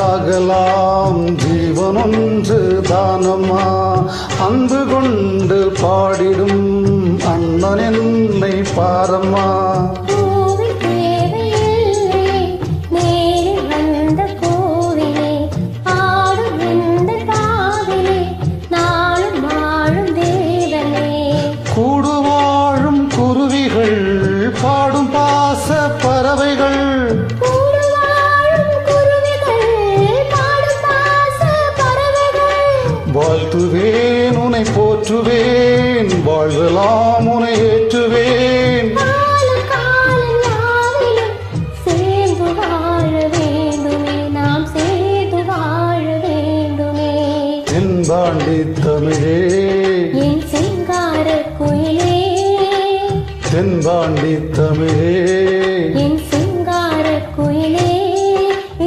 ஆகலாம் ஜீவன் ஒன்று தானம்மா அன்பு கொண்டு பாடிடும் அண்ணன் என்னை பாரம்மா கூடு வாழும் குருவிகள் பாடும் பாச பறவைகள் வாழ்த்துவேன் உனை போற்றுவேன் வாழ்வெல்லாம் உனை ஏற்றுவேன் தென்பாண்டி தமிழே என் சிங்கார குயிலே தென்பாண்டி தமிழே என் சிங்கார குயிலே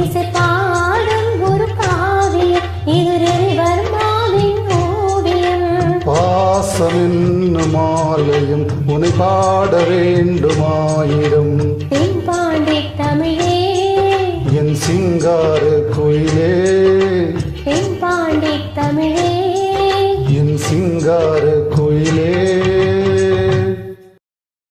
இசை பாடும் ஒரு காவியம் இது ரவிவர்மாவின் ஓவியம் பாசம் என்னும் ஆலயம் உன்னை பாட வேண்டுமாயிரம் தென்பாண்டி தமிழே என் சிங்கார குயிலே